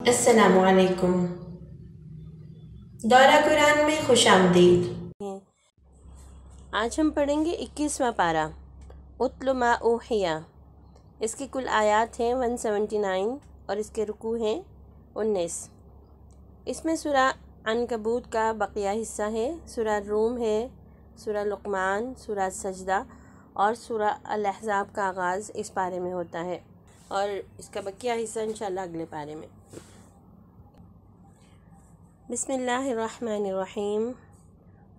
अस्सलामुअलैकुम। दौरा कुरान में खुशामदीद। आज हम पढ़ेंगे 21वां पारा उतलु मा ऊहिया। इसकी कुल आयात हैं 179 और इसके रुकू हैं 19। इसमें सूरा अनकबूत का बकिया हिस्सा है, सूरा रूम है, सूरा लुक़मान, सूरा सजदा और सूरा अल अहज़ाब का आगाज़ इस पारे में होता है और इसका बकिया हिस्सा इंशाअल्लाह अगले पारे में। बिस्मिल्लाहिर्रहमानिर्रहीम।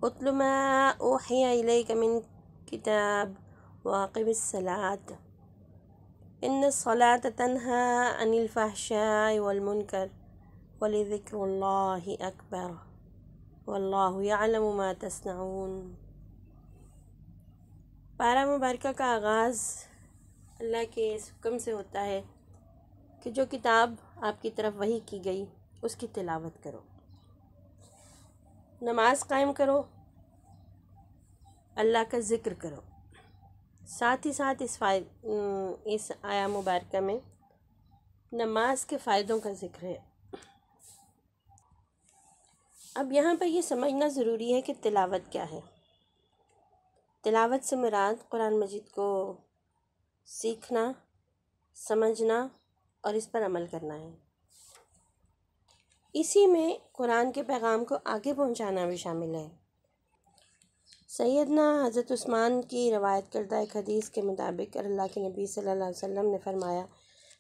उतलु मा ऊहिया इलैका मिन किताब वाक़िमिस्सलात इन्नस्सलात तन्हा अनिल फ़हशाइ वल मुनकर वलिज़िक्रुल्लाहि अकबर वल्लाहु यअलमु मा तस्नऊन। पारा मुबारका का आगाज़ अल्लाह के इस हुक्म से होता है कि जो किताब आपकी तरफ वही की गई उसकी तिलावत करो, नमाज कायम करो, अल्लाह का ज़िक्र करो। साथ ही साथ इस आया मुबारका में नमाज के फ़ायदों का ज़िक्र है। अब यहाँ पर ये समझना ज़रूरी है कि तिलावत क्या है। तिलावत से मुराद कुरान मजीद को सीखना, समझना और इस पर अमल करना है। इसी में कुरान के पैगाम को आगे पहुँचाना भी शामिल है। सैयदना हज़रत उस्मान की रवायत करदा एक हदीस के मुताबिक अल्लाह के नबी सल्लल्लाहु अलैहि वसल्लम ने फरमाया,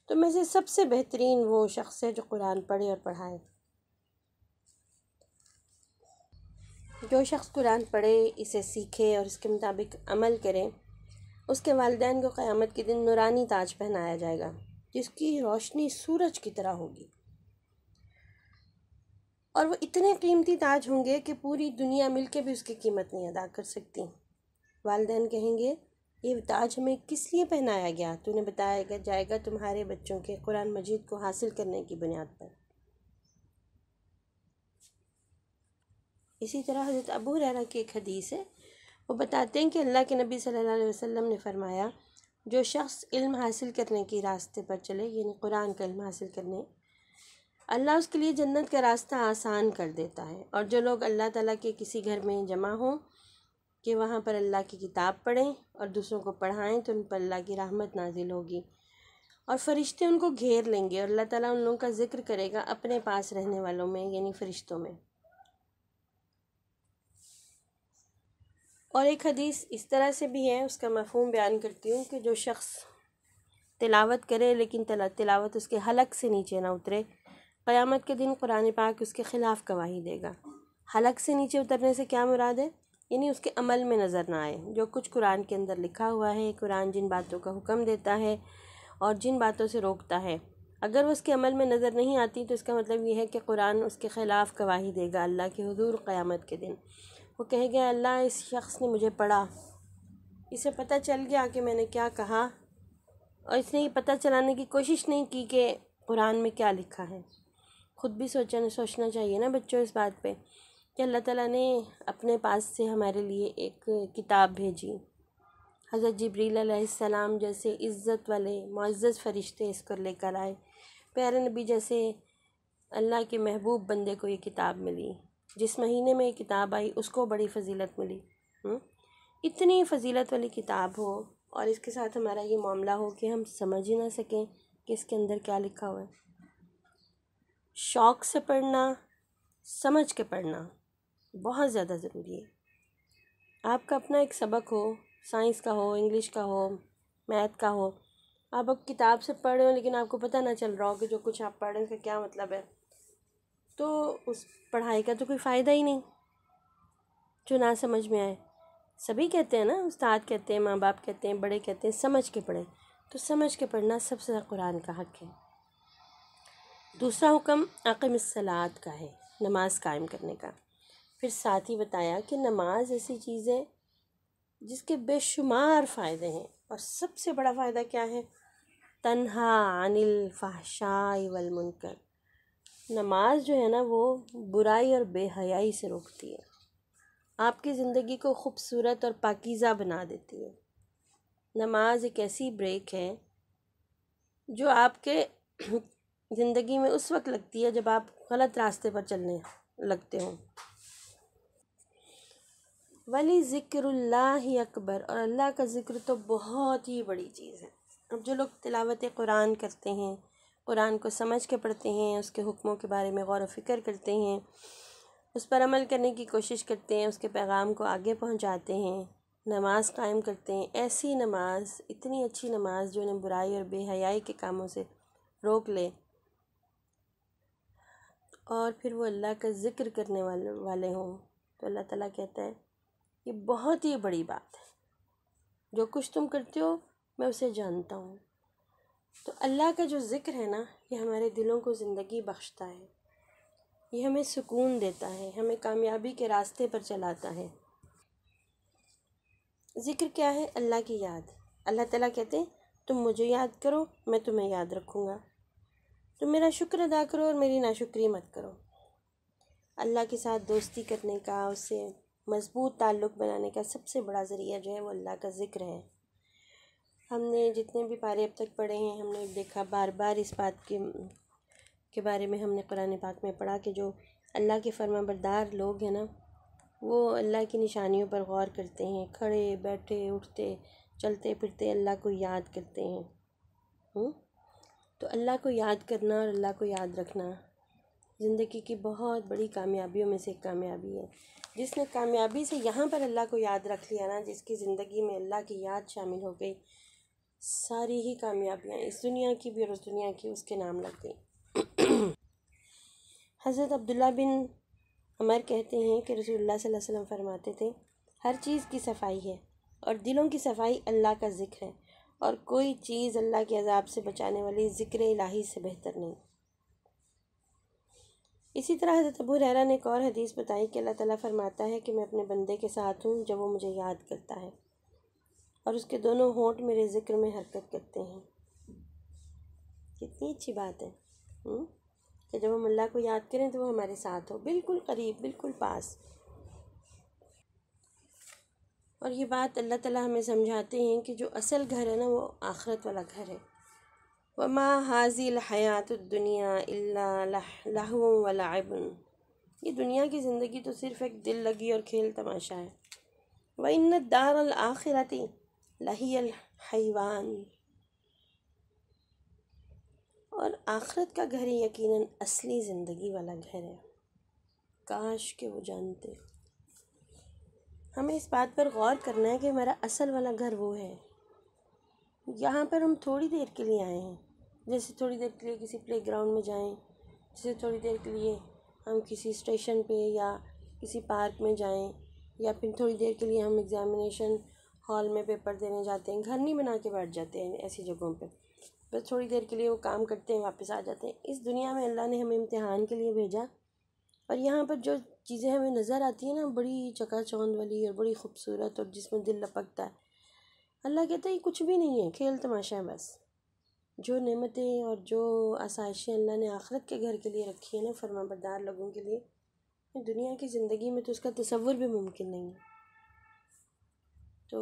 तो में से सबसे बेहतरीन वो शख्स है जो कुरान पढ़े और पढ़ाए। जो शख्स कुरान पढ़े, इसे सीखे और इसके मुताबिक अमल करे, उसके वालिदैन को क़यामत के दिन नूरानी ताज पहनाया जाएगा जिसकी रोशनी सूरज की तरह होगी और वो इतने कीमती ताज होंगे कि पूरी दुनिया मिलके भी उसकी कीमत नहीं अदा कर सकती। वालिदैन कहेंगे, ये ताज हमें किस लिए पहनाया गया? तो उन्हें बताया जाएगा तुम्हारे बच्चों के कुरान मजीद को हासिल करने की बुनियाद पर। इसी तरह हज़रत अबू हुरैरा की एक हदीस है, वो बताते हैं कि अल्लाह के नबी सल्लल्लाहु अलैहि वसल्लम ने फरमाया, जो शख्स इल्म हासिल करने के रास्ते पर चले, यानी कुरान का इल्म हासिल करने, अल्लाह उसके लिए जन्नत का रास्ता आसान कर देता है। और जो लोग अल्लाह ताला के किसी घर में जमा हों कि वहाँ पर अल्लाह की किताब पढ़ें और दूसरों को पढ़ाएं, तो उन पर अल्लाह की रहमत नाजिल होगी और फ़रिश्ते उनको घेर लेंगे और अल्लाह ताला उन लोगों का ज़िक्र करेगा अपने पास रहने वालों में, यानी फ़रिश्तों में। और एक हदीस इस तरह से भी है, उसका मफ़हूम बयान करती हूँ कि जो शख्स तिलावत करे लेकिन तिलावत उसके हलक से नीचे ना उतरे, क़यामत के दिन कुरान पाक उसके ख़िलाफ़ गवाही देगा। हलक से नीचे उतरने से क्या मुराद है? यानी उसके अमल में नज़र ना आए जो कुछ कुरान के अंदर लिखा हुआ है। कुरान जिन बातों का हुक्म देता है और जिन बातों से रोकता है, अगर वो उसके अमल में नज़र नहीं आती तो इसका मतलब ये है कि कुरान उसके ख़िलाफ़ गवाही देगा अल्लाह के हुज़ूर क़यामत के दिन। वो कहेगा, अल्लाह इस शख्स ने मुझे पढ़ा, इसे पता चल गया कि मैंने क्या कहा और इसने ये पता चलाने की कोशिश नहीं की कि कुरान में क्या लिखा है। ख़ुद भी सोचना चाहिए ना बच्चों इस बात पे कि अल्लाह ताला ने अपने पास से हमारे लिए एक किताब भेजी। हज़रत जिब्रील अलैहिस्सलाम जैसे इज़्ज़त वाले मुअज़्ज़ज़ फ़रिश्ते इसको लेकर आए। प्यारे नबी जैसे अल्लाह के महबूब बंदे को ये किताब मिली। जिस महीने में ये किताब आई उसको बड़ी फ़जीलत मिली। इतनी फ़जीलत वाली किताब हो और इसके साथ हमारा ये मामला हो कि हम समझ ही ना सकें कि इसके अंदर क्या लिखा हुआ है। शौक़ से पढ़ना, समझ के पढ़ना बहुत ज़्यादा ज़रूरी है। आपका अपना एक सबक हो, साइंस का हो, इंग्लिश का हो, मैथ का हो, आप अब किताब से पढ़ रहे हो लेकिन आपको पता ना चल रहा हो कि जो कुछ आप पढ़ रहे हैं उसका क्या मतलब है, तो उस पढ़ाई का तो कोई फ़ायदा ही नहीं जो ना समझ में आए। सभी कहते हैं ना, उस्ताद कहते हैं, माँ बाप कहते हैं, बड़े कहते हैं समझ के पढ़ें, तो समझ के पढ़ना सबसे ज़्यादा कुरान का हक़ है। दूसरा हुक्म अक़िमिस्सलात का है, नमाज कायम करने का। फिर साथ ही बताया कि नमाज ऐसी चीज़ है जिसके बेशुमार फ़ायदे हैं और सबसे बड़ा फ़ायदा क्या है? तन्हा अनिल फ़हशाइ वल मुनकर। नमाज जो है ना वो बुराई और बेहयाई से रोकती है, आपकी ज़िंदगी को खूबसूरत और पाकीज़ा बना देती है। नमाज एक ऐसी ब्रेक है जो आपके ज़िंदगी में उस वक्त लगती है जब आप गलत रास्ते पर चलने लगते हो। वली ज़िक्रुल्लाहि अकबर, और अल्लाह का ज़िक्र तो बहुत ही बड़ी चीज़ है। अब जो लोग तिलावत कुरान करते हैं, कुरान को समझ के पढ़ते हैं, उसके हुक्मों के बारे में गौर व फिक्र करते हैं, उस पर अमल करने की कोशिश करते हैं, उसके पैगाम को आगे पहुंचाते हैं, नमाज कायम करते हैं, ऐसी नमाज, इतनी अच्छी नमाज जो उन्हें बुराई और बेहयाई के कामों से रोक ले, और फिर वो अल्लाह का ज़िक्र करने वाले हों, तो अल्लाह ताला कहता है ये बहुत ही बड़ी बात है। जो कुछ तुम करते हो मैं उसे जानता हूँ। तो अल्लाह का जो ज़िक्र है ना, ये हमारे दिलों को ज़िंदगी बख्शता है, ये हमें सुकून देता है, हमें कामयाबी के रास्ते पर चलाता है। ज़िक्र क्या है? अल्लाह की याद। अल्लाह ताला कहते हैं तुम मुझे याद करो, मैं तुम्हें याद रखूँगा। तुम मेरा शुक्र अदा करो और मेरी नाशुक्री मत करो। अल्लाह के साथ दोस्ती करने का, उससे मज़बूत ताल्लुक़ बनाने का सबसे बड़ा ज़रिया जो है वो अल्लाह का ज़िक्र है। हमने जितने भी पारे अब तक पढ़े हैं, हमने देखा बार बार इस बात के बारे में हमने कुरान पाक में पढ़ा कि जो अल्लाह के फरमाबरदार लोग हैं ना, वो अल्लाह की निशानियों पर गौर करते हैं, खड़े बैठे उठते चलते फिरते अल्लाह को याद करते हैं। तो अल्लाह को याद करना और अल्लाह को याद रखना ज़िंदगी की बहुत बड़ी कामयाबियों में से एक कामयाबी है। जिसने कामयाबी से यहाँ पर अल्लाह को याद रख लिया ना, जिसकी ज़िंदगी में अल्लाह की याद शामिल हो गई, सारी ही कामयाबियाँ इस दुनिया की भी और उस दुनिया की उसके नाम लग गई। हज़रत अब्दुल्ला बिन उमर कहते हैं कि रसूलुल्लाह सल्लल्लाहु अलैहि वसल्लम फरमाते थे, हर चीज़ की सफाई है और दिलों की सफाई अल्लाह का ज़िक्र है, और कोई चीज़ अल्लाह के अज़ाब से बचाने वाली ज़िक्र इलाही से बेहतर नहीं। इसी तरह हज़रत अबू हुरैरा ने एक और हदीस बताई कि अल्लाह ताला फरमाता है कि मैं अपने बंदे के साथ हूँ जब वो मुझे याद करता है और उसके दोनों होंठ मेरे ज़िक्र में हरकत करते हैं। कितनी अच्छी बात है कि जब हम अल्लाह को याद करें तो वो हमारे साथ हो, बिल्कुल करीब, बिल्कुल पास। और ये बात अल्लाह ताला हमें समझाते हैं कि जो असल घर है ना, वो आखिरत वाला घर है। वमा हाज़िल हयातुद्दुनिया इल्ला लहवुन व लअबुन, ये दुनिया की ज़िंदगी तो सिर्फ़ एक दिल लगी और खेल तमाशा है। व इन्ना दारल आखिरती लहियल हयवान, और आखिरत का घर ही यकीनन असली ज़िंदगी वाला घर है। काश के वो जानते। हमें इस बात पर गौर करना है कि हमारा असल वाला घर वो है। यहाँ पर हम थोड़ी देर के लिए आए हैं, जैसे थोड़ी देर के लिए किसी प्लेग्राउंड में जाएं, जैसे थोड़ी देर के लिए हम किसी स्टेशन पे या किसी पार्क में जाएं, या फिर थोड़ी देर के लिए हम एग्ज़ामिनेशन हॉल में पेपर देने जाते हैं। घर नहीं बना के बैठ जाते हैं ऐसी जगहों पे, बस थोड़ी देर के लिए वो काम करते हैं, वापस आ जाते हैं। इस दुनिया में अल्लाह ने हमें इम्तिहान के लिए भेजा, और यहाँ पर जो चीज़ें हमें नज़र आती हैं ना, बड़ी चकाचौंध वाली और बड़ी खूबसूरत, और जिसमें दिल लपकता है, अल्लाह कहता है ये कुछ भी नहीं है, खेल तमाशा है बस। जो नेमतें और जो आसाइशें अल्लाह ने आखिरत के घर के लिए रखी है ना, फरमाबरदार लोगों के लिए, दुनिया की ज़िंदगी में तो उसका तसव्वुर भी मुमकिन नहीं है। तो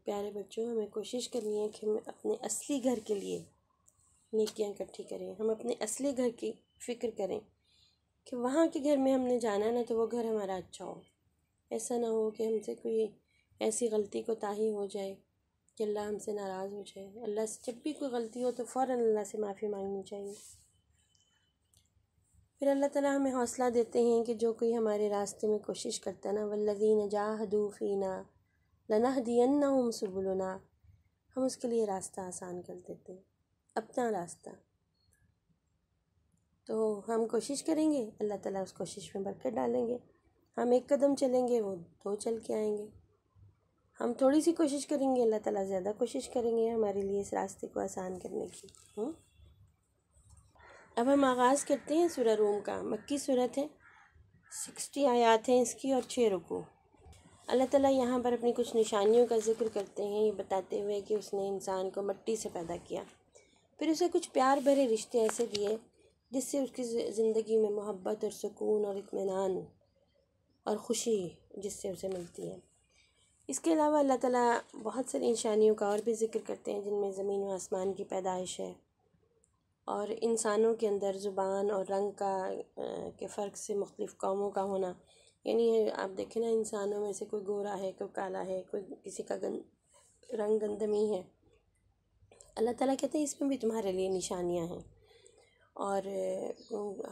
प्यारे बच्चों, हमें कोशिश करनी है कि हम अपने असली घर के लिए नेकियां इकट्ठी करें, हम अपने असली घर की फ़िक्र करें कि वहाँ के घर में हमने जाना है ना, तो वो घर हमारा अच्छा हो। ऐसा ना हो कि हमसे कोई ऐसी गलती कोताही हो जाए कि अल्लाह हमसे नाराज़ हो जाए। अल्लाह से जब भी कोई गलती हो तो फ़ौरन अल्लाह से माफ़ी मांगनी चाहिए। फिर अल्लाह ताला हमें हौसला देते हैं कि जो कोई हमारे रास्ते में कोशिश करता है ना, वल्लज़ीना जाहदू फ़ीना लनहदियन्नहुम सुबुलना, हम उसके लिए रास्ता आसान कर देते हैं, अपना रास्ता। तो हम कोशिश करेंगे, अल्लाह ताला उस कोशिश में बरकत डालेंगे। हम एक कदम चलेंगे, वो दो चल के आएंगे। हम थोड़ी सी कोशिश करेंगे, अल्लाह ताला ज़्यादा कोशिश करेंगे हमारे लिए इस रास्ते को आसान करने की। अब हम आगाज़ करते हैं सूरह रूम का। मक्की सूरत है, 60 आयात हैं इसकी और 6 रुकू। अल्लाह ताला यहाँ पर अपनी कुछ निशानियों का ज़िक्र करते हैं, ये बताते हुए कि उसने इंसान को मिट्टी से पैदा किया, फिर उसे कुछ प्यार भरे रिश्ते ऐसे दिए जिससे उसकी ज़िंदगी में मोहब्बत और सुकून और इत्मीनान और ख़ुशी जिससे उसे मिलती है। इसके अलावा अल्लाह ताला बहुत सारी निशानियों का और भी ज़िक्र करते हैं, जिनमें ज़मीन व आसमान की पैदाइश है, और इंसानों के अंदर ज़ुबान और रंग के फ़र्क से मुख्तलिफ़ कौमों का होना, यानी आप देखें ना, इंसानों में से कोई गोरा है, कोई काला है, कोई किसी का रंग गंदमी है। अल्लाह ताला कहते हैं इसमें भी तुम्हारे लिए निशानियां हैं। और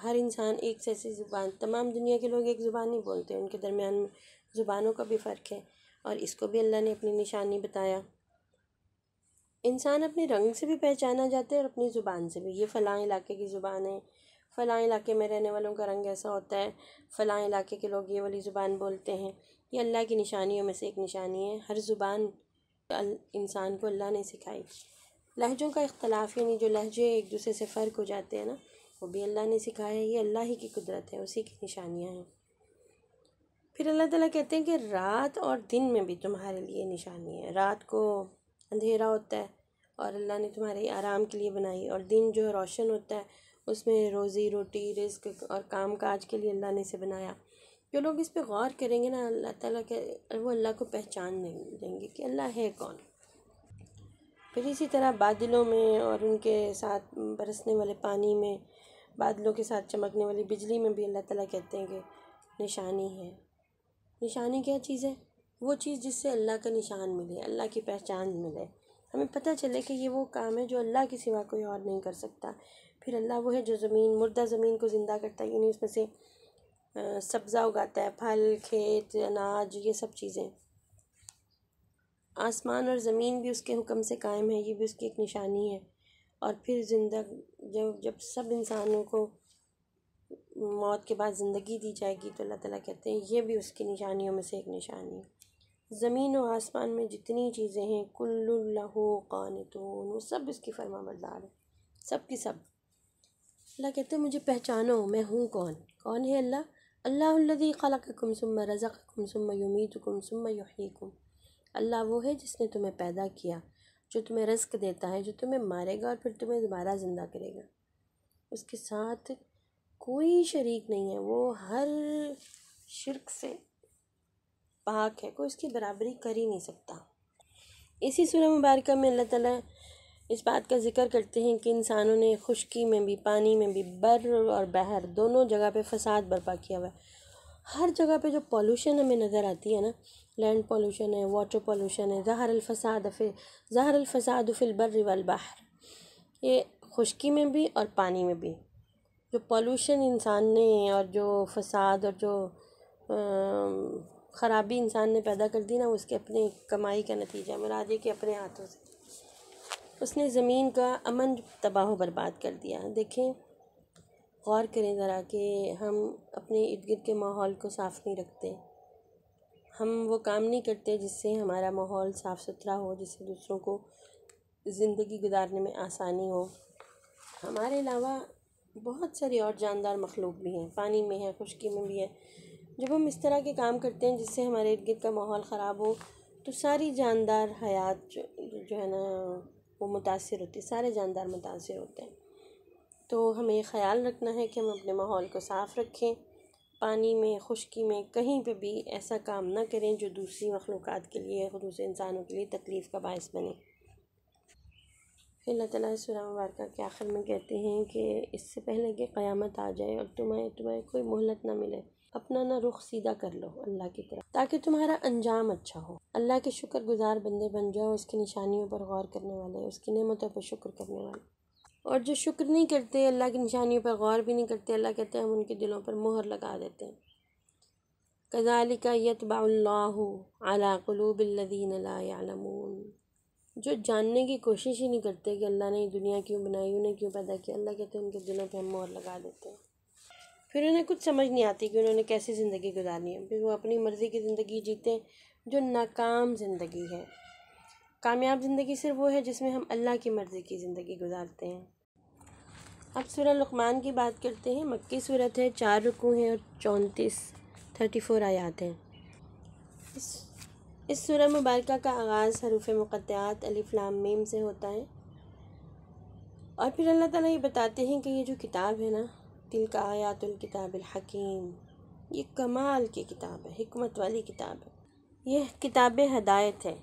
हर इंसान एक जैसी ज़ुबान, तमाम दुनिया के लोग एक ज़ुबान नहीं बोलते, उनके दरमियान में ज़ुबानों का भी फ़र्क है, और इसको भी अल्लाह ने अपनी निशानी बताया। इंसान अपने रंग से भी पहचाना जाता है और अपनी ज़ुबान से भी। ये फ़लाँ इलाके की ज़ुबान है, फ़लाँ इलाके में रहने वालों का रंग ऐसा होता है, फ़लाँ इलाके के लोग ये वाली ज़ुबान बोलते हैं। ये अल्लाह की निशानियों में से एक निशानी है। हर ज़ुबान इंसान को अल्लाह ने सिखाई। लहजों का इख्तलाफ, यानी जो लहजे एक दूसरे से फ़र्क हो जाते हैं ना, वो भी अल्लाह ने सिखाया है। ये अल्लाह ही की कुदरत है, उसी की निशानियाँ हैं। फिर अल्लाह ताला कहते हैं कि रात और दिन में भी तुम्हारे लिए निशानी है। रात को अंधेरा होता है और अल्लाह ने तुम्हारे आराम के लिए बनाई, और दिन जो रोशन होता है उसमें रोज़ी रोटी, रिज़्क और काम काज के लिए अल्लाह ने इसे बनाया। जो लोग इस पे गौर करेंगे ना, अल्लाह ताला के, वो अल्लाह को पहचान देंगे कि अल्लाह है कौन। फिर इसी तरह बादलों में और उनके साथ बरसने वाले पानी में, बादलों के साथ चमकने वाली बिजली में भी अल्लाह ताला कहते हैं कि निशानी है। निशानी क्या चीज़ है? वो चीज़ जिससे अल्लाह का निशान मिले, अल्लाह की पहचान मिले, हमें पता चले कि ये वो काम है जो अल्लाह के सिवा कोई और नहीं कर सकता। फिर अल्लाह वो है जो मुर्दा ज़मीन को ज़िंदा करता है, यानी उसमें से सब्ज़ा उगाता है, फल, खेत, अनाज, ये सब चीज़ें। आसमान और ज़मीन भी उसके हुक्म से कायम है, ये भी उसकी एक निशानी है। और फिर जब सब इंसानों को मौत के बाद ज़िंदगी दी जाएगी, तो अल्लाह ताला कहते हैं ये भी उसकी निशानियों में से एक निशानी है। ज़मीन और आसमान में जितनी चीज़ें हैं, कुल्लु लहू क़ानितून, वो सब इसकी फरमाबरदार है, सब की सब। अल्लाह कहते हैं मुझे पहचानो, मैं हूँ कौन। कौन है अल्लाह? अल्लाहुल्लज़ी ख़लक़कुम सुम्मा रज़क़कुम सुम्मा युमीतुकुम सुम्मा युहयीकुम। अल्लाह वो है जिसने तुम्हें पैदा किया, जो तुम्हें रिज़्क देता है, जो तुम्हें मारेगा और फिर तुम्हें दोबारा ज़िंदा करेगा। उसके साथ कोई शरीक नहीं है, वो हर शिर्क से पाक है, कोई उसकी बराबरी कर ही नहीं सकता। इसी सूरह मुबारक में अल्लाह ताला इस बात का ज़िक्र करते हैं कि इंसानों ने खुश्की में भी, पानी में भी, बर और बहर दोनों जगह पे फ़साद बर्पा किया हुआ है। हर जगह पे जो पॉल्यूशन हमें नज़र आती है ना, लैंड पॉल्यूशन है, वाटर पॉल्यूशन है, ज़हरल फ़साद फ़िल बर्रि वल बहर, ये खुश्की में भी और पानी में भी जो पॉल्यूशन इंसान ने, और जो फ़साद और जो ख़राबी इंसान ने पैदा कर दी ना, उसके अपने कमाई का नतीजा, मुराद है कि अपने हाथों से उसने ज़मीन का अमन तबाह बर्बाद कर दिया। देखें, गौर करें ज़रा कि हम अपने इर्द गिर्द के माहौल को साफ़ नहीं रखते, हम वो काम नहीं करते जिससे हमारा माहौल साफ़ सुथरा हो, जिससे दूसरों को ज़िंदगी गुजारने में आसानी हो। हमारे अलावा बहुत सारी और जानदार मखलूक भी हैं, पानी में है, खुश्की में भी है। जब हम इस तरह के काम करते हैं जिससे हमारे इर्द गिर्द का माहौल ख़राब हो, तो सारी जानदार हयात जो है ना, वो मुतासिर होती है, सारे जानदार मुतासिर होते हैं। तो हमें ख़याल रखना है कि हम अपने माहौल को साफ़ रखें। पानी में, खुश्की में, कहीं पे भी ऐसा काम ना करें जो दूसरी मखलूक़ात के लिए, दूसरे इंसानों के लिए तकलीफ़ का बायस बने। फिर अल्लाह ताला सूरह मुबारक के आखिर में कहते हैं कि इससे पहले कि क़यामत आ जाए और तुम्हें कोई मोहलत ना मिले, अपना ना रुख सीधा कर लो अल्लाह की तरफ, ताकि तुम्हारा अंजाम अच्छा हो। अल्लाह के शुक्रगुजार बंदे बन जाओ, उसकी निशानियों पर गौर करने वाले, उसकी नेमतों पर शुक्र करने वाले। और जो शुक्र नहीं करते, अल्लाह की निशानियों पर गौर भी नहीं करते, अल्लाह कहते हैं हम उनके दिलों पर मोहर लगा देते हैं। कज़ालिका यतबअुल्लाहु अला क़ुलूबिल्लज़ीना ला यअलमून। जो जानने की कोशिश ही नहीं करते कि अल्लाह ने दुनिया क्यों बनाई, उन्हें क्यों पैदा किया, अल्लाह कहते हैं उनके दिलों पे हम मोहर लगा देते हैं। फिर उन्हें कुछ समझ नहीं आती कि उन्होंने कैसी ज़िंदगी गुजारनी है। फिर वो अपनी मर्ज़ी की ज़िंदगी जीते हैं, जो नाकाम ज़िंदगी है। कामयाब ज़िंदगी सिर्फ वो है जिसमें हम अल्लाह की मर्ज़ी की ज़िंदगी गुजारते हैं। अब सूरह लुक़मान की बात करते हैं। मक्की सूरत है, 4 रुकू हैं और 34 आयात हैं। इस सूरह मुबारक का आगाज़ हरूफ़ मुक़त्तआत अलिफ़ लाम मीम से होता है। और फिर अल्लाह ताला ये बताते हैं कि ये जो किताब है ना, तिलका आयातुल किताबिल हकीम, ये कमाल की किताब है, हिकमत वाली किताब है। यह किताब हिदायत है,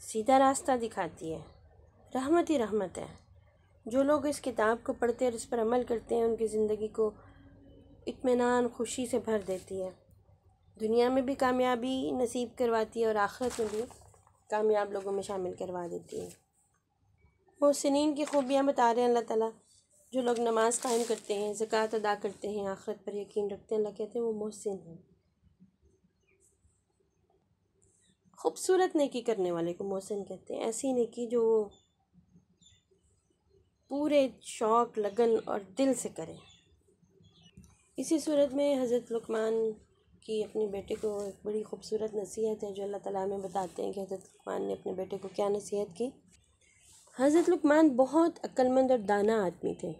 सीधा रास्ता दिखाती है, रहमत ही रहमत है। जो लोग इस किताब को पढ़ते हैं और इस पर अमल करते हैं उनकी ज़िंदगी को इत्मीनान खुशी से भर देती है, दुनिया में भी कामयाबी नसीब करवाती है और आखिरत में भी कामयाब लोगों में शामिल करवा देती है। मोहसिनीन की खूबियाँ बता रहे हैं अल्लाह ताला। जो लोग नमाज कायम करते हैं, ज़कात अदा करते हैं, आखिरत पर यकीन रखते हैं, अल्लाह कहते हैं वो मोहसिन हैं। खूबसूरत नेकी करने वाले को मोहसिन कहते हैं। ऐसी नेकी जो पूरे शौक़, लगन और दिल से करें। इसी सूरत में हज़रत लुक़मान की अपने बेटे को एक बड़ी खूबसूरत नसीहत है जो अल्लाह ताला हमें बताते हैं कि हज़रत लुक़मान ने अपने बेटे को क्या नसीहत की। हज़रत लुक़मान बहुत अक्लमंद और दाना आदमी थे।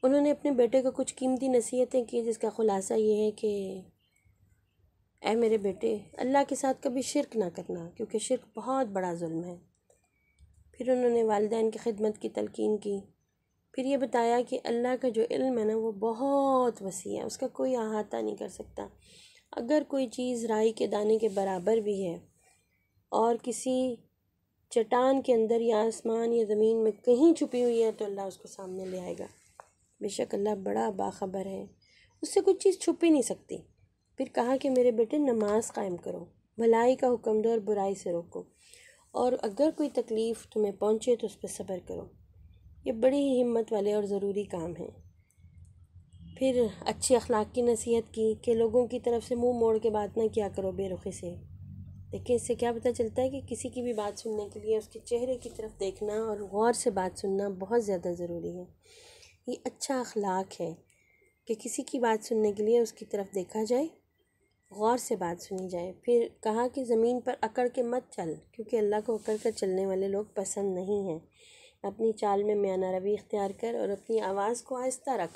उन्होंने अपने बेटे को कुछ कीमती नसीहतें की जिसका ख़ुलासा ये है कि ऐ मेरे बेटे, अल्लाह के साथ कभी शिरक ना करना, क्योंकि शिरक बहुत बड़ा जुल्म है। फिर उन्होंने वालिदैन की खिदमत की तलकीन की। फिर ये बताया कि अल्लाह का जो इल्म है ना वो बहुत वसी है, उसका कोई अहाता नहीं कर सकता। अगर कोई चीज़ राई के दाने के बराबर भी है और किसी चट्टान के अंदर या आसमान या ज़मीन में कहीं छुपी हुई है तो अल्लाह उसको सामने ले आएगा। बेशक अल्लाह बड़ा बाखबर है, उससे कुछ चीज़ छुप ही नहीं सकती। फिर कहा कि मेरे बेटे नमाज कायम करो, भलाई का हुक्म दो और बुराई से रोको, और अगर कोई तकलीफ़ तुम्हें पहुँचे तो उस पर सब्र करो। ये बड़ी ही हिम्मत वाले और ज़रूरी काम हैं। फिर अच्छी अखलाक की नसीहत की कि लोगों की तरफ से मुंह मोड़ के बात ना किया करो बेरुखी से। देखिए इससे क्या पता चलता है कि किसी की भी बात सुनने के लिए उसके चेहरे की तरफ देखना और गौर से बात सुनना बहुत ज़्यादा ज़रूरी है। ये अच्छा अखलाक है कि किसी की बात सुनने के लिए उसकी तरफ देखा जाए, गौर से बात सुनी जाए। फिर कहा कि ज़मीन पर अकड़ के मत चल, क्योंकि अल्लाह को अकड़ कर चलने वाले लोग पसंद नहीं हैं। अपनी चाल में म्याना रवि इख्तियार कर और अपनी आवाज़ को आहिस्ता रख,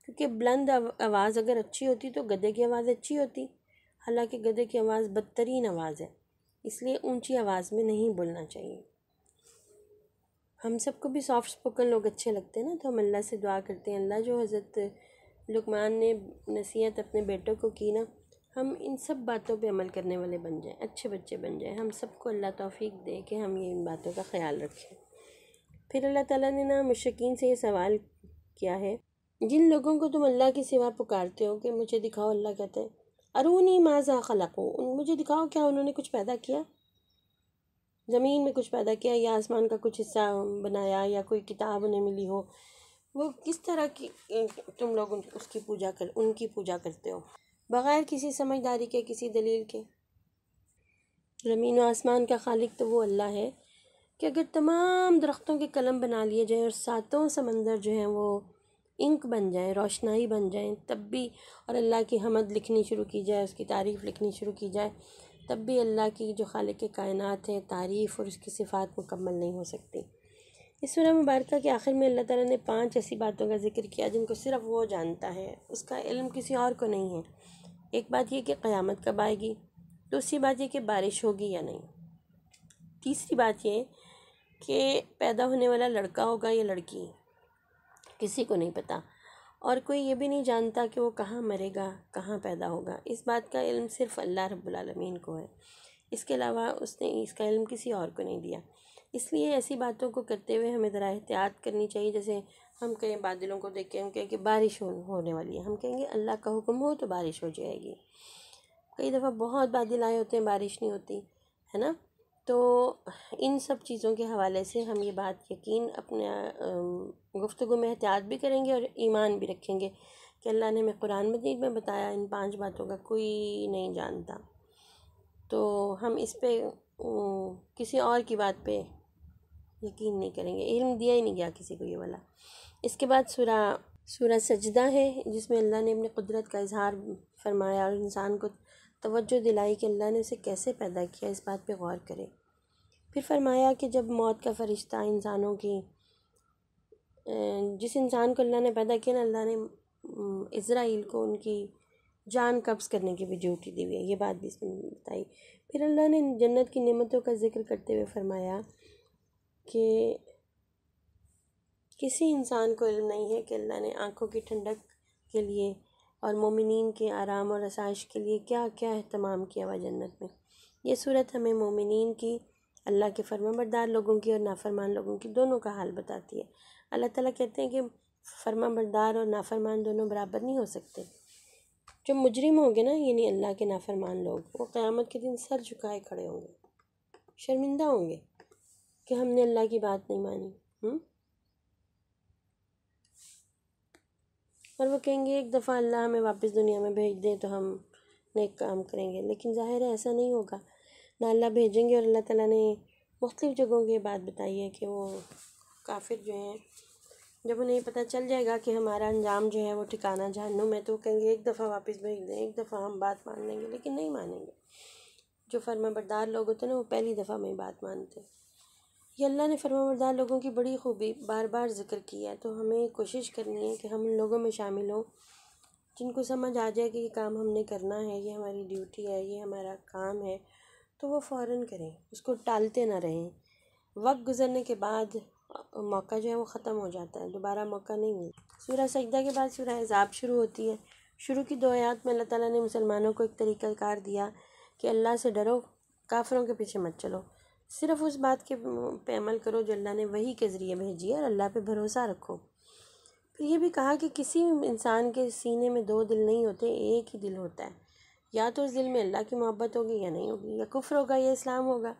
क्योंकि बुलंद आवाज़ अगर अच्छी होती तो गधे की आवाज़ अच्छी होती। हालांकि गधे की आवाज़ बदतरीन आवाज़ है, इसलिए ऊंची आवाज़ में नहीं बोलना चाहिए। हम सबको भी सॉफ्ट स्पोकन लोग अच्छे लगते हैं ना, तो हम अल्लाह से दुआ करते हैं, अल्लाह जो हज़रत लुक़मान ने नसीहत अपने बेटों को की ना, हम इन सब बातों पे अमल करने वाले बन जाएं, अच्छे बच्चे बन जाएं। हम सबको अल्लाह तौफ़ीक दे कि हम ये इन बातों का ख़याल रखें। फिर अल्लाह ताला ने ना मुशरिकीन से ये सवाल किया है, जिन लोगों को तुम अल्लाह के सिवा पुकारते हो कि मुझे दिखाओ, अल्लाह कहते हैं अरूनी माज़ा ख़लक़ू, मुझे दिखाओ क्या उन्होंने कुछ पैदा किया, ज़मीन में कुछ पैदा किया या आसमान का कुछ हिस्सा बनाया या कोई किताब उन्हें मिली हो, वो किस तरह की तुम लोग उनकी पूजा करते हो बग़ैर किसी समझदारी के, किसी दलील के। ज़मीन व आसमान का खालिक तो वो अल्लाह है कि अगर तमाम दरख्तों के कलम बना लिए जाए और सातों समंदर जो हैं वो इंक बन जाए, रोशनाई बन जाए, तब भी, और अल्लाह की हमद लिखनी शुरू की जाए, उसकी तारीफ़ लिखनी शुरू की जाए, तब भी अल्लाह की जो खालिक के कायनात है तारीफ़ और उसकी सिफ़ात मुकम्मल नहीं हो सकती। इस सूरह मुबारक के आखिर में अल्लाह ताला ने 5 ऐसी बातों का जिक्र किया जिनको सिर्फ़ वो जानता है, उसका इल्म किसी और को नहीं है। एक बात ये कि क़यामत कब आएगी, दूसरी बात ये कि बारिश होगी या नहीं, तीसरी बात ये कि पैदा होने वाला लड़का होगा या लड़की, किसी को नहीं पता, और कोई ये भी नहीं जानता कि वो कहाँ मरेगा, कहाँ पैदा होगा। इस बात का इल्म सिर्फ़ अल्लाह रब्बुल आलमीन को है, इसके अलावा उसने इसका इल्म किसी और को नहीं दिया। इसलिए ऐसी बातों को करते हुए हमें ज़रा एहतियात करनी चाहिए। जैसे हम कहें बादलों को देख के हम कहें कि बारिश होने वाली है, हम कहेंगे अल्लाह का हुक्म हो तो बारिश हो जाएगी। कई दफ़ा बहुत बादल आए होते हैं, बारिश नहीं होती है ना। तो इन सब चीज़ों के हवाले से हम ये बात यकीन अपने गुफ्तगू में एहतियात भी करेंगे और ईमान भी रखेंगे कि अल्लाह ने हमें कुरान मजीद में बताया, इन 5 बातों का कोई नहीं जानता, तो हम इस पे किसी और की बात पे यकीन नहीं करेंगे। इल्म दिया ही नहीं गया किसी को ये वाला। इसके बाद सूरा सजदा है जिसमें अल्लाह ने अपनी कुदरत का इजहार फरमाया और इंसान को तवज्जो दिलाई कि अल्लाह ने उसे कैसे पैदा किया, इस बात पे गौर करें। फिर फरमाया कि जब मौत का फ़रिश्ता इंसानों की, जिस इंसान को अल्लाह ने पैदा किया ना, अल्लाह ने इज़राइल को उनकी जान कब्ज़ करने की भी ड्यूटी दी हुई है, ये बात भी इसमें बताई। फिर अल्लाह ने जन्नत की नेमतों का जिक्र करते हुए फरमाया कि किसी इंसान को इल्म नहीं है कि अल्लाह ने आँखों की ठंडक के लिए और मोमिनीन के आराम और आसाइश के लिए क्या क्या एहतमाम किया हुआ जन्नत में। ये सूरत हमें मोमिनीन की अल्लाह के फरमाबरदार लोगों की और नाफरमान लोगों की दोनों का हाल बताती है। अल्लाह ताला कहते हैं कि फरमाबरदार और नाफरमान दोनों बराबर नहीं हो सकते। जो मुजरिम होंगे ना, यानी अल्लाह के नाफरमान लोग, वो क़यामत के दिन सर झुकाए खड़े होंगे, शर्मिंदा होंगे कि हमने अल्लाह की बात नहीं मानी। और वो कहेंगे एक दफ़ा अल्लाह हमें वापस दुनिया में भेज दे तो हम नेक काम करेंगे, लेकिन ज़ाहिर है ऐसा नहीं होगा। ना अल्लाह भेजेंगे। और अल्लाह ताला ने मुख्तलिफ़ जगहों की बात बताई है कि वो काफिर जो हैं, जब उन्हें पता चल जाएगा कि हमारा अंजाम जो है वो ठिकाना जहन्नुम है, तो कहेंगे एक दफ़ा वापस भेज दें, एक दफ़ा हम बात मान लेंगे, लेकिन नहीं मानेंगे। जो फरमाबरदार लोग होते हैं ना, वो पहली दफ़ा में ही बात मानते हैं। ये अल्लाह ने फरमाबरदार लोगों की बड़ी खूबी बार बार ज़िक्र किया है, तो हमें कोशिश करनी है कि हम उन लोगों में शामिल हों जिनको समझ आ जाए कि ये काम हमने करना है, ये हमारी ड्यूटी है, ये हमारा काम है, तो वो फ़ौरन करें, उसको टालते ना रहें। वक्त गुज़रने के बाद मौका जो है वो ख़त्म हो जाता है, दोबारा मौका नहीं मिलता। सूरह सजदा के बाद सूरह अहज़ाब शुरू होती है। शुरू की 2 आयत में अल्लाह ताला ने मुसलमानों को एक तरीक़ाकार दिया कि अल्लाह से डरो, काफिरों के पीछे मत चलो, सिर्फ़ उस बात के पे अमल करो जो अल्लाह ने वही के ज़रिए भेजी है, और अल्लाह पे भरोसा रखो। फिर ये भी कहा कि किसी इंसान के सीने में 2 दिल नहीं होते, एक ही दिल होता है। या तो उस दिल में अल्लाह की मोहब्बत होगी या नहीं होगी, या कुफ्र होगा या इस्लाम होगा।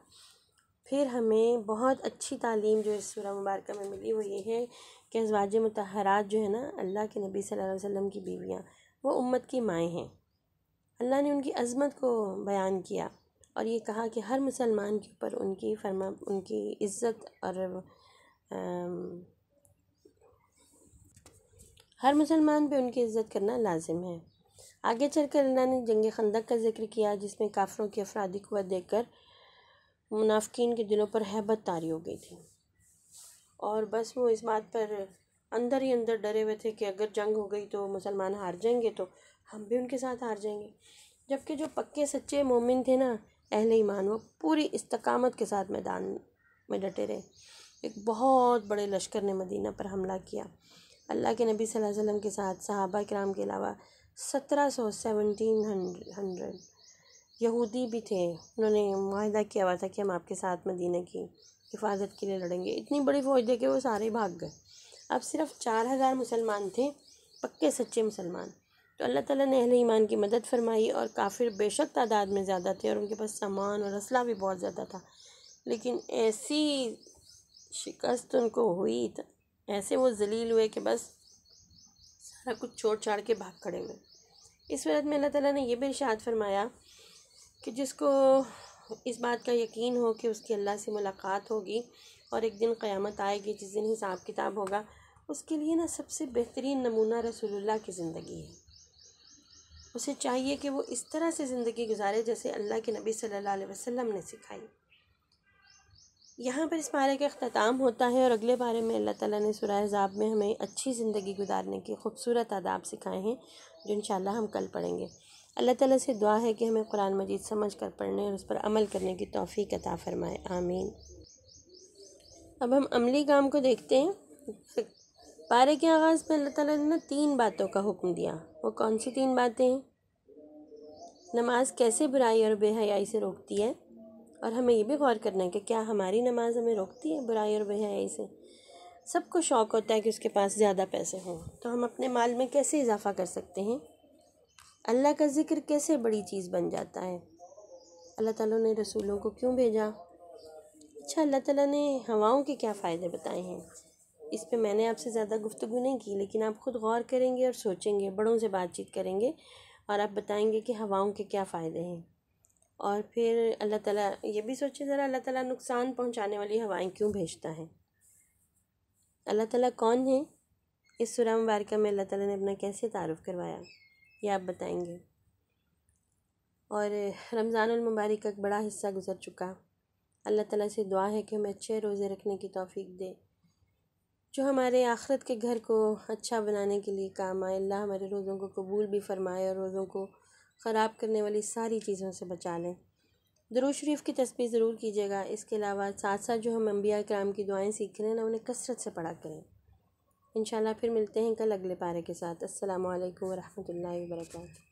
फिर हमें बहुत अच्छी तालीम जो इस सूरह मुबारक में मिली वो ये है कि अज़वाज मुतहरात जो है ना, अल्लाह के नबी सल्लल्लाहु अलैहि वसल्लम की बीवियाँ, वो उम्मत की माएँ हैं। अल्लाह ने उनकी अज़मत को बयान किया और ये कहा कि हर मुसलमान के ऊपर उनकी इज़्ज़त और हर मुसलमान पे उनकी इज़्ज़त करना लाजिम है। आगे चलकर अल्लाह ने जंग खंदक का जिक्र किया, जिसमें काफिरों की अफरादी क़ुव्वत देखकर मुनाफिकीन के दिलों पर हैबत तारी हो गई थी, और बस वो इस बात पर अंदर ही अंदर डरे हुए थे कि अगर जंग हो गई तो मुसलमान हार जाएंगे तो हम भी उनके साथ हार जाएंगे। जबकि जो पक्के सच्चे मोमिन थे ना, अहले ईमान, वो पूरी इस्तकामत के साथ मैदान में डटे रहे। एक बहुत बड़े लश्कर ने मदीना पर हमला किया। अल्लाह के नबी सल्लल्लाहु अलैहि वसल्लम के साथ सहाबा किराम के अलावा 1700 यहूदी भी थे। उन्होंने मुआहदा किया हुआ था कि हम आपके साथ मदीना की हिफाजत के लिए लड़ेंगे। इतनी बड़ी फ़ौज देके वो सारे भाग गए। अब सिर्फ 4000 मुसलमान थे, पक्के सच्चे मुसलमान। तो अल्लाह ताला ने अहले ईमान की मदद फरमाई, और काफिर बेशक तादाद में ज़्यादा थे और उनके पास सामान और असला भी बहुत ज़्यादा था, लेकिन ऐसी शिकस्त उनको हुई, ऐसे वो जलील हुए कि बस सारा कुछ छोड़ छाड़ के भाग खड़े हुए। इस वक्त में अल्लाह ताला ने यह भी इरशाद फरमाया कि जिसको इस बात का यकीन हो कि उसकी अल्लाह से मुलाकात होगी और एक दिन क़यामत आएगी जिस दिन हिसाब किताब होगा, उसके लिए ना सबसे बेहतरीन नमूना रसूलुल्लाह की ज़िंदगी है। उसे चाहिए कि वो इस तरह से ज़िंदगी गुजारे जैसे अल्लाह के नबी सल्लल्लाहु अलैहि वसल्लम ने सिखाई। यहाँ पर इस पारे का अख्ताम होता है, और अगले पारे में अल्लाह ताला ने सूरह अहज़ाब में हमें अच्छी ज़िंदगी गुजारने के खूबसूरत आदाब सिखाए हैं, जो इंशाअल्लाह हम कल पढ़ेंगे। अल्लाह ताला से दुआ है कि हमें कुरान मजीद समझ कर पढ़ने और उस पर अमल करने की तौफ़ीक़ अता फ़रमाए, आमीन। अब हम अमली काम को देखते हैं। पारे के आगाज़ में अल्लाह ताला ने ना 3 बातों का हुक्म दिया। वो कौन सी 3 बातें हैं? नमाज कैसे बुराई और बेहयाई से रोकती है, और हमें ये भी गौर करना है कि क्या हमारी नमाज हमें रोकती है बुराई और बेहयाई से। सबको शौक़ होता है कि उसके पास ज़्यादा पैसे हों, तो हम अपने माल में कैसे इजाफ़ा कर सकते हैं। अल्लाह का ज़िक्र कैसे बड़ी चीज़ बन जाता है। अल्लाह ताला ने रसूलों को क्यों भेजा। अच्छा, अल्लाह ताला ने हवाओं के क्या फ़ायदे बताए हैं। इस पे मैंने आपसे ज़्यादा गुफ्तगू नहीं की, लेकिन आप ख़ुद गौर करेंगे और सोचेंगे, बड़ों से बातचीत करेंगे और आप बताएंगे कि हवाओं के क्या फ़ायदे हैं। और फिर अल्लाह ताला ये भी सोचे ज़रा, अल्लाह ताला नुकसान पहुंचाने वाली हवाएं क्यों भेजता है। अल्लाह ताला कौन है। इस सूरह मुबारक में अल्लाह ताला ने अपना कैसे तारुफ़ करवाया, ये आप बताएंगे। और रमज़ानुल मुबारक का एक बड़ा हिस्सा गुज़र चुका। अल्लाह ताला से दुआ है कि हमें अच्छे रोज़े रखने की तौफ़ीक दे, जो हमारे आखिरत के घर को अच्छा बनाने के लिए काम आए। अल्लाह हमारे रोज़ों को कबूल भी फ़रमाए और रोज़ों को ख़राब करने वाली सारी चीज़ों से बचा लें। दुरूद शरीफ की तस्बीह ज़रूर कीजिएगा। इसके अलावा साथ साथ जो हम अंबिया किराम की दुआएं सीख रहे हैं ना, उन्हें कसरत से पढ़ा करें। इंशाल्लाह फिर मिलते हैं कल अगले पारे के साथ। अस्सलामु अलैकुम व रहमतुल्लाहि व बरकातुहू।